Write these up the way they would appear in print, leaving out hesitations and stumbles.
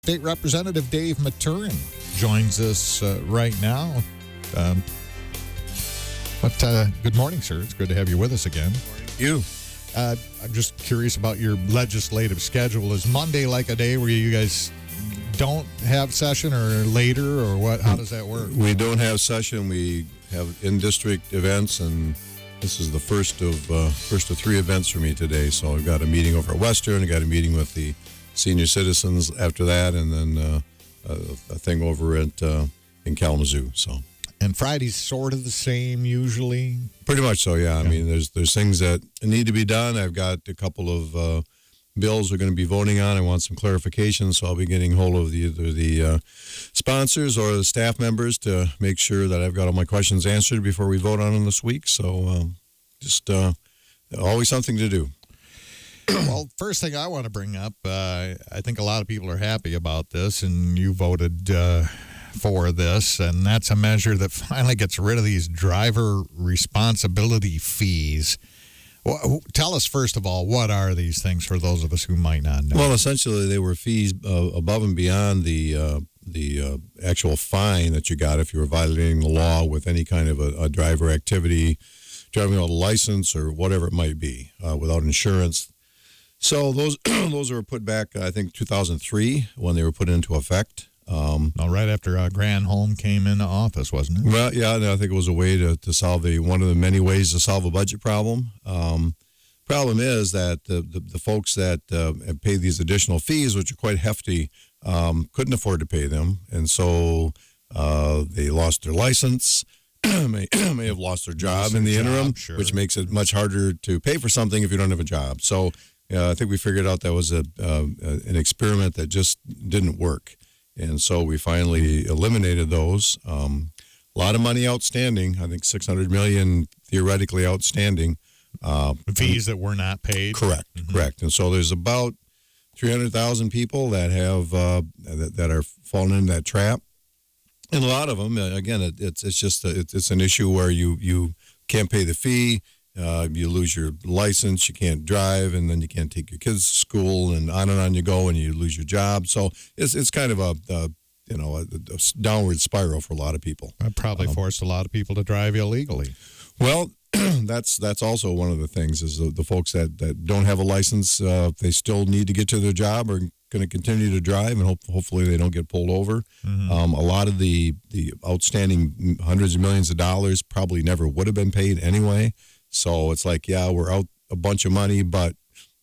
State Representative Dave Maturen joins us right now. Good morning, sir. It's good to have you with us again. You. I'm just curious about your legislative schedule. Is Monday like a day where you guys don't have session, or later, or what? How does that work? We don't have session. We have in-district events, and this is the first of three events for me today. So I've got a meeting over at Western. I got a meeting with the senior citizens after that, and then a thing over at in Kalamazoo. So. And Friday's sort of the same usually? Pretty much so, yeah. I mean, there's things that need to be done. I've got a couple of bills we're going to be voting on. I want some clarification, so I'll be getting hold of either the sponsors or the staff members to make sure that I've got all my questions answered before we vote on them this week. So just always something to do. Well, first thing I want to bring up, I think a lot of people are happy about this, and you voted for this, and that's a measure that finally gets rid of these driver responsibility fees. Well, tell us, first of all, what are these things for those of us who might not know? Well, essentially, they were fees above and beyond the actual fine that you got if you were violating the law with any kind of a driver activity, driving without a license or whatever it might be, without insurance. So those were put back, I think, 2003 when they were put into effect. Right after Granholm came into office, wasn't it? Well, yeah, I think it was a way to solve one of the many ways to solve a budget problem. Problem is that the folks that have paid these additional fees, which are quite hefty, couldn't afford to pay them, and so they lost their license, may have lost their job in the interim, sure, which makes it much harder to pay for something if you don't have a job. So I think we figured out that was an experiment that just didn't work. And so we finally eliminated those. A lot of money outstanding. I think $600 million theoretically outstanding. Fees that were not paid. Correct, correct. And so there's about 300,000 people that have that are falling in that trap. And a lot of them, again, it's an issue where you can't pay the fee. You lose your license, you can't drive, and then you can't take your kids to school, and on you go, and you lose your job. So it's kind of a downward spiral for a lot of people. That probably forced a lot of people to drive illegally. Well, that's also one of the things is the folks that don't have a license, they still need to get to their job, are going to continue to drive, and hopefully they don't get pulled over. A lot of the outstanding hundreds of millions of dollars probably never would have been paid anyway. So it's like, yeah, we're out a bunch of money, but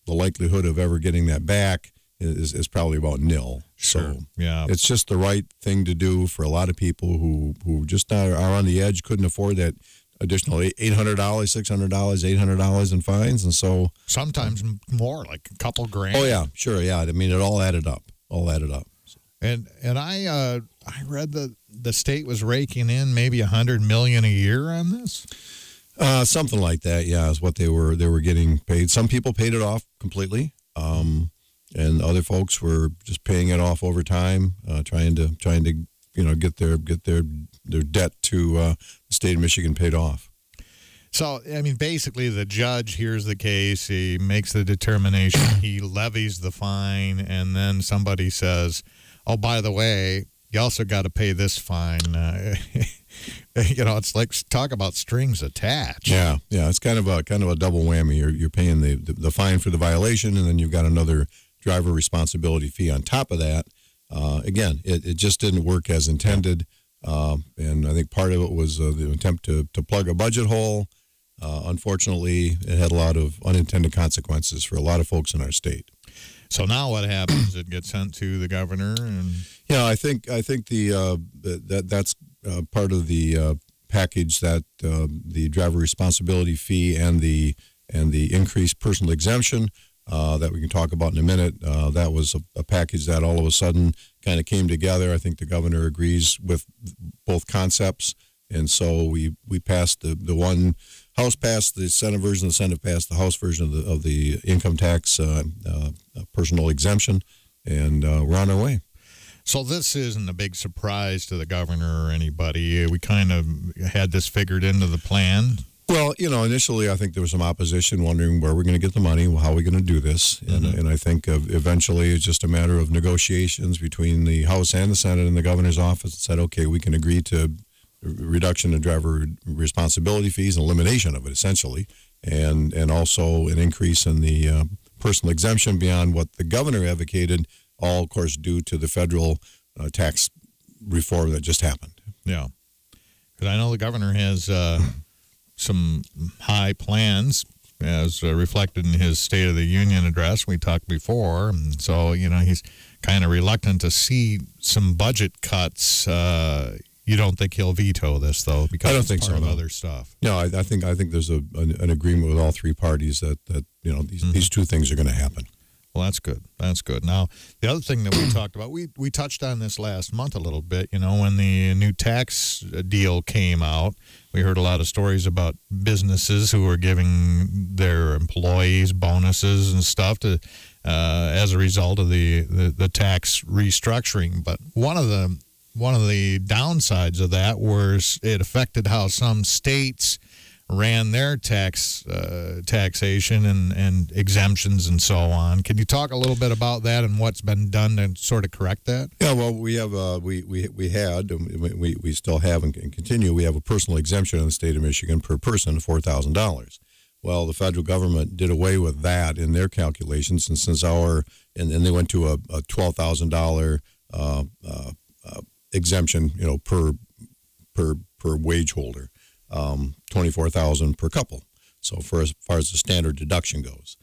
the likelihood of ever getting that back is probably about nil. Sure. So yeah, it's just the right thing to do for a lot of people who just are on the edge, couldn't afford that additional $800, $600, $800 in fines. And so sometimes more, like a couple grand. Oh, yeah, sure. Yeah. I mean, it all added up. And I read that the state was raking in maybe $100 million a year on this. Something like that, yeah, is what they were getting paid. Some people paid it off completely, and other folks were just paying it off over time, trying to get their debt to the state of Michigan paid off. So, I mean, basically, the judge hears the case, he makes the determination, he levies the fine, and then somebody says, "Oh, by the way, you also got to pay this fine." It's like, talk about strings attached. Yeah, it's kind of a double whammy. You're paying the fine for the violation, and then you've got another driver responsibility fee on top of that. Again, it just didn't work as intended, and I think part of it was the attempt to plug a budget hole. Unfortunately, it had a lot of unintended consequences for a lot of folks in our state. So now what happens? It gets sent to the governor, and yeah, I think that's part of the package, that the driver responsibility fee and the increased personal exemption that we can talk about in a minute. That was a package that all of a sudden kind of came together. I think the governor agrees with both concepts, and so we passed the one. House passed the Senate version, the Senate passed the House version of the income tax personal exemption, and we're on our way. So this isn't a big surprise to the governor or anybody. We kind of had this figured into the plan. Well, initially I think there was some opposition wondering where we're going to get the money, how are we going to do this, and I think eventually it's just a matter of negotiations between the House and the Senate and the governor's office and said, okay, we can agree to reduction in driver responsibility fees and elimination of it essentially, and also an increase in the personal exemption beyond what the governor advocated, all of course due to the federal tax reform that just happened. Yeah, because I know the governor has some high plans as reflected in his State of the Union address we talked before. And so, he's kind of reluctant to see some budget cuts. You don't think he'll veto this, though, because I don't it's think part so, of no. other stuff? No, I think there's an agreement with all three parties that these two things are going to happen. Well, that's good. That's good. Now, the other thing that we talked about, we touched on this last month a little bit, when the new tax deal came out. We heard a lot of stories about businesses who were giving their employees bonuses and stuff to as a result of the tax restructuring. But one of the downsides of that was it affected how some states ran their taxation and exemptions and so on. Can you talk a little bit about that and what's been done to sort of correct that? Yeah, well, we have we still have and continue. We have a personal exemption in the state of Michigan per person of $4,000. Well, the federal government did away with that in their calculations, and since and they went to a $12,000 exemption, per wage holder. $24,000 per couple. So for as far as the standard deduction goes,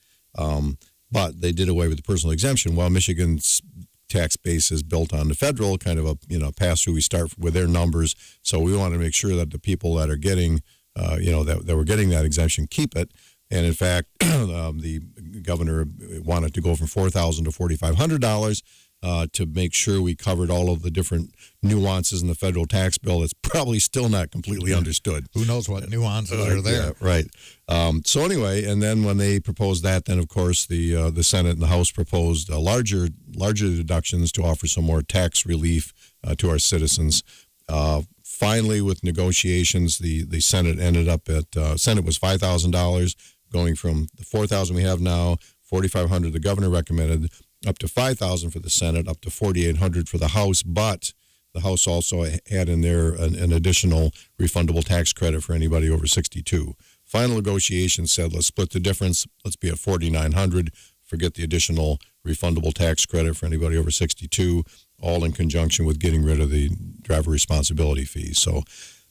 but they did away with the personal exemption. While Michigan's tax base is built on the federal kind of a pass through, we start with their numbers. So we want to make sure that the people that are getting that were getting that exemption keep it. And in fact, the governor wanted to go from $4,000 to $4,500. To make sure we covered all of the different nuances in the federal tax bill that's probably still not completely understood. Who knows what nuances are there? Yeah, right. So anyway, and then when they proposed that, then of course the Senate and the House proposed larger deductions to offer some more tax relief to our citizens. Finally, with negotiations, the Senate ended up at Senate was $5,000, going from the $4,000 we have now, $4,500 the governor recommended, up to $5,000 for the Senate, up to $4,800 for the House, but the House also had in there an additional refundable tax credit for anybody over 62. Final negotiations said, let's split the difference. Let's be at $4,900. Forget the additional refundable tax credit for anybody over 62, all in conjunction with getting rid of the driver responsibility fees. So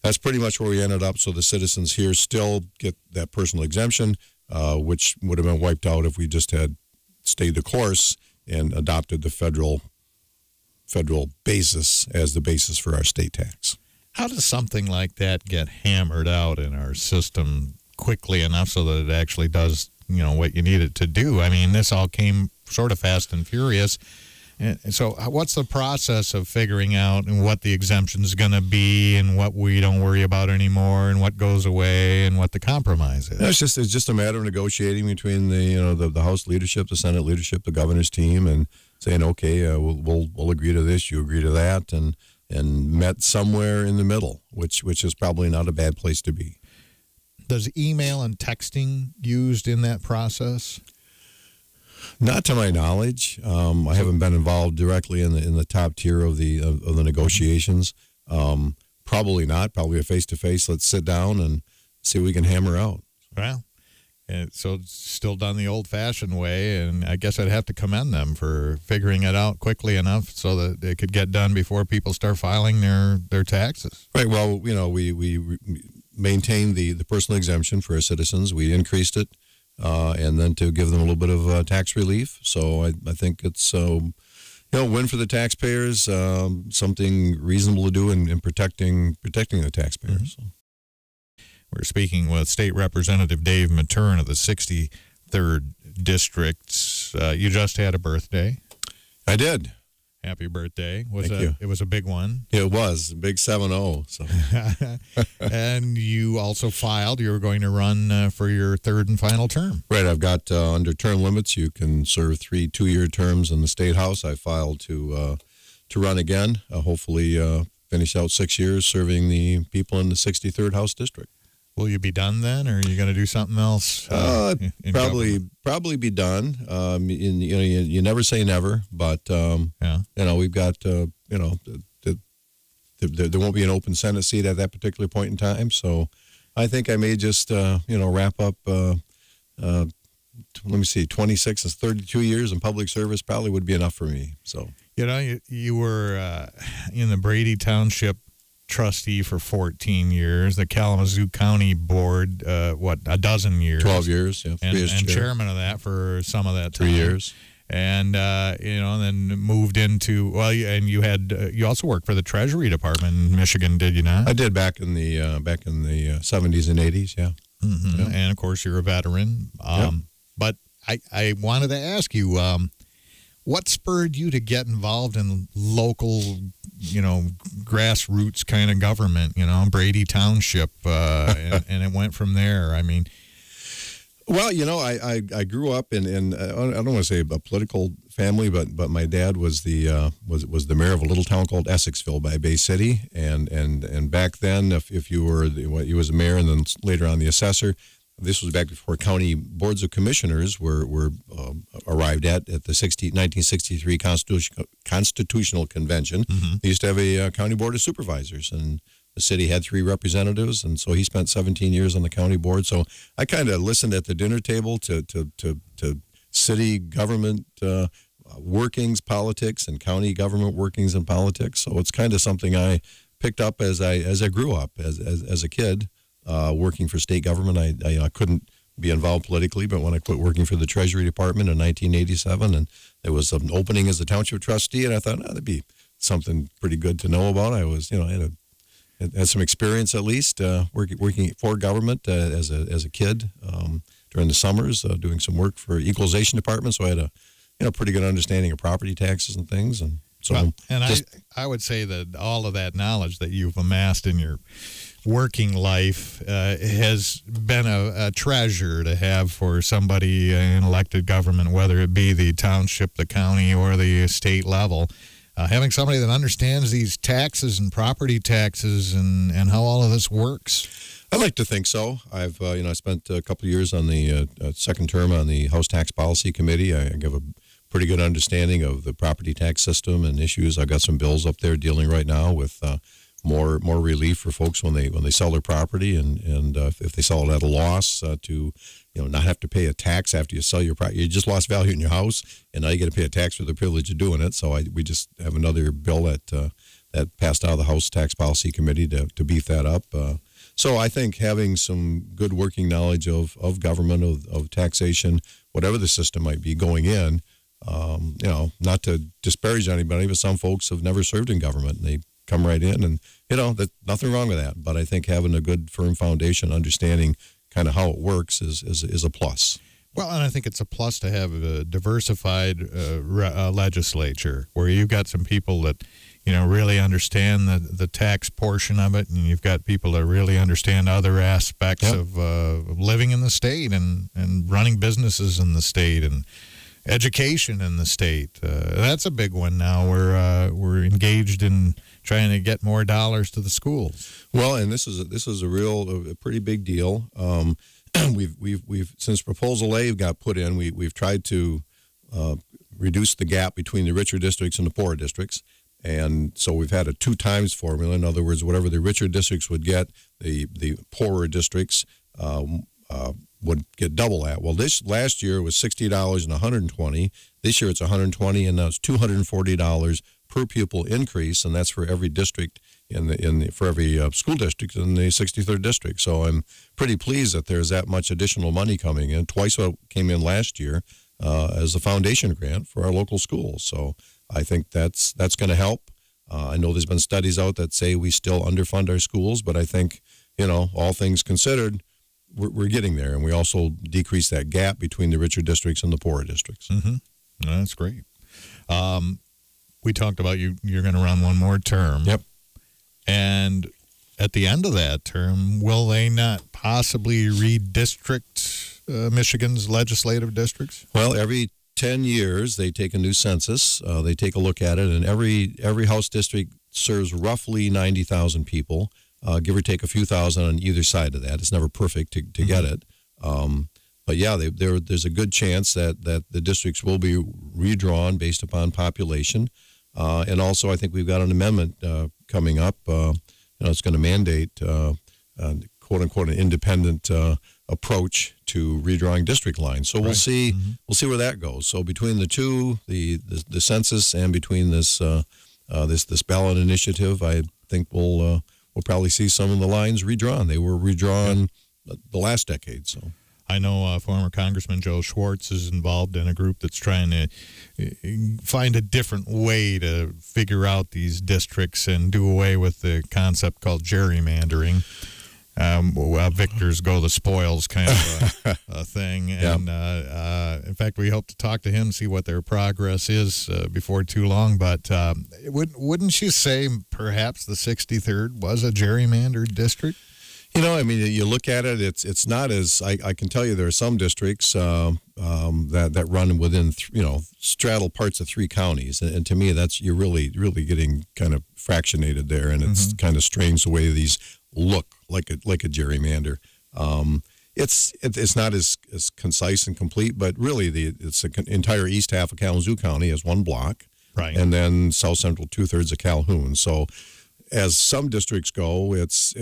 that's pretty much where we ended up. So the citizens here still get that personal exemption, which would have been wiped out if we just had stayed the course and adopted the federal basis as the basis for our state tax. How does something like that get hammered out in our system quickly enough so that it actually does, what you need it to do? I mean, this all came sort of fast and furious. And so what's the process of figuring out what the exemption is going to be and what we don't worry about anymore and what goes away and what the compromise is? It's just a matter of negotiating between the House leadership, the Senate leadership, the governor's team, and saying, okay, we'll agree to this, you agree to that, and met somewhere in the middle, which is probably not a bad place to be. Does email and texting used in that process? Not to my knowledge. I haven't been involved directly in the top tier of the negotiations. Probably not. Probably a face-to-face. Let's sit down and see what we can hammer out. Well, so it's still done the old-fashioned way, and I guess I'd have to commend them for figuring it out quickly enough so that it could get done before people start filing their taxes. Right. Well, we maintained the personal exemption for our citizens. We increased it. And then to give them a little bit of tax relief. So I think it's win for the taxpayers, something reasonable to do in protecting the taxpayers. Mm-hmm. We're speaking with State Representative Dave Maturen of the 63rd District. You just had a birthday. I did. Happy birthday. Thank you. It was a big one. It was a big 7-0. So. And you also filed. You were going to run for your third and final term. Right. I've got under term limits, you can serve 3 2-year terms in the State House. I filed to run again, hopefully finish out 6 years serving the people in the 63rd House District. Will you be done then, or are you going to do something else? Probably be done. You never say never, but we've got there won't be an open Senate seat at that particular point in time. So I think I may just wrap up. Let me see, 26 is 32 years in public service probably would be enough for me. So you were in the Brady Township trustee for 14 years, the Kalamazoo County Board, a dozen years? 12 years, yeah. And chairman of that for some of that time. 3 years. And, then moved into, you also worked for the Treasury Department in Michigan, did you not? I did back in the 70s and 80s, yeah. Mm-hmm. Yeah. And, of course, you're a veteran. But I wanted to ask you, what spurred you to get involved in local, grassroots kind of government, Brady Township, and it went from there? I mean, well, I grew up in I don't want to say a political family, but my dad was the mayor of a little town called Essexville by Bay City, and back then, if you were he was a mayor and then later on the assessor. This was back before county boards of commissioners were arrived at the 1963 Constitutional Convention. Mm-hmm. They used to have a county board of supervisors, and the city had 3 representatives, and so he spent 17 years on the county board. So I kind of listened at the dinner table to city government workings, politics, and county government workings and politics. So it's kind of something I picked up as I grew up as a kid. Working for state government, I couldn't be involved politically, but when I quit working for the Treasury Department in 1987, and there was an opening as a township trustee, and I thought, that'd be something pretty good to know about. I was, I had some experience at least working for government as a kid during the summers, doing some work for equalization department, so I had a pretty good understanding of property taxes and things, and so. I would say that all of that knowledge that you've amassed in your working life has been a treasure to have for somebody in elected government, whether it be the township, the county, or the state level. Having somebody that understands these taxes and property taxes and how all of this works. I like to think so. I've I spent a couple of years on the second term on the House Tax Policy Committee. I give a pretty good understanding of the property tax system and issues. I've got some bills up there dealing right now with more relief for folks when they sell their property and if they sell it at a loss to not have to pay a tax after you sell your property. You just lost value in your house, and now you got to pay a tax for the privilege of doing it. So we just have another bill that passed out of the House Tax Policy Committee to beef that up. So I think having some good working knowledge of government, of taxation, whatever the system might be going in, not to disparage anybody, but some folks have never served in government, and they come right in, and that nothing wrong with that. But I think having a good firm foundation, understanding kind of how it works is a plus. Well, and I think it's a plus to have a diversified legislature where you've got some people that really understand the tax portion of it, and you've got people that really understand other aspects of living in the state and running businesses in the state and education in the state. That's a big one now. We're engaged in trying to get more dollars to the schools. Well, and this is a pretty big deal. We've since Proposal A got put in, we've tried to reduce the gap between the richer districts and the poorer districts. And so we've had a 2 times formula. In other words, whatever the richer districts would get, the poorer districts would get double that. Well, this last year was $60 and $120. This year it's $120, and now it's $240 per pupil increase, and that's for every district for every school district in the 63rd district. So I'm pretty pleased that there's that much additional money coming in, twice what came in last year as a foundation grant for our local schools. So I think that's going to help. I know there's been studies out that say we still underfund our schools, but I think, all things considered, we're getting there, and we also decrease that gap between the richer districts and the poorer districts. Mm-hmm. That's great. We talked about you're going to run one more term. Yep. And at the end of that term, will they not possibly redistrict Michigan's legislative districts? Well, every 10 years they take a new census. They take a look at it, and every House district serves roughly 90,000 people. give or take a few thousand on either side of that. It's never perfect to get it. But yeah, there's a good chance that the districts will be redrawn based upon population. And also, I think we've got an amendment coming up. It's going to mandate, quote unquote, an independent approach to redrawing district lines. So we'll see. We'll see where that goes. So between the two, the census, and between this this ballot initiative, I think we'll probably see some of the lines redrawn. They were redrawn the last decade. So. I know former Congressman Joe Schwartz is involved in a group that's trying to find a different way to figure out these districts and do away with the concept called gerrymandering. Victors go the spoils kind of a thing. And in fact, we hope to talk to him, see what their progress is before too long. But wouldn't you say perhaps the 63rd was a gerrymandered district? I mean, you look at it, it's not as, I can tell you there are some districts that run within, straddle parts of 3 counties. And to me, you're really getting kind of fractionated there. And it's kind of strange the way these look like a gerrymander. It's not as concise and complete, but really it's the entire east half of Kalamazoo County as one block. Right. And then south central 2/3 of Calhoun. So, as some districts go, it's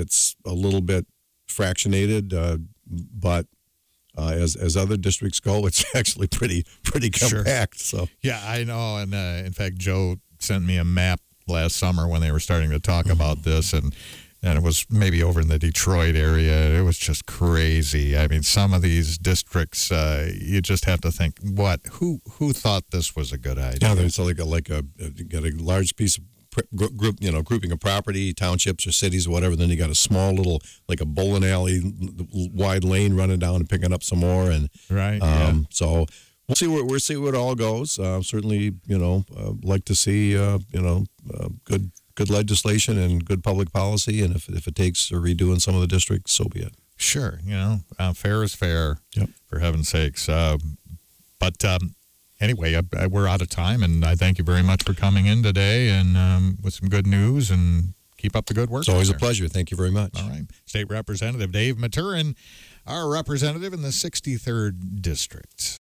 a little bit fractionated, but as other districts go, it's actually pretty compact. Sure. So yeah, I know. And in fact, Joe sent me a map last summer when they were starting to talk about this, and it was maybe over in the Detroit area. It was just crazy. I mean, some of these districts, you just have to think, who thought this was a good idea? Yeah, there's like a large piece of grouping of property, townships or cities or whatever. Then you got a small little, like a bowling alley, wide lane running down and picking up some more. And so we'll see where it all goes. Certainly, like to see good legislation and good public policy. And if it takes redoing some of the districts, so be it. Sure, fair is fair. Yep. For heaven's sakes. Anyway, we're out of time, and I thank you very much for coming in today and with some good news, and keep up the good work. It's always a pleasure. Thank you very much. All right. State Representative Dave Maturen, our representative in the 63rd District.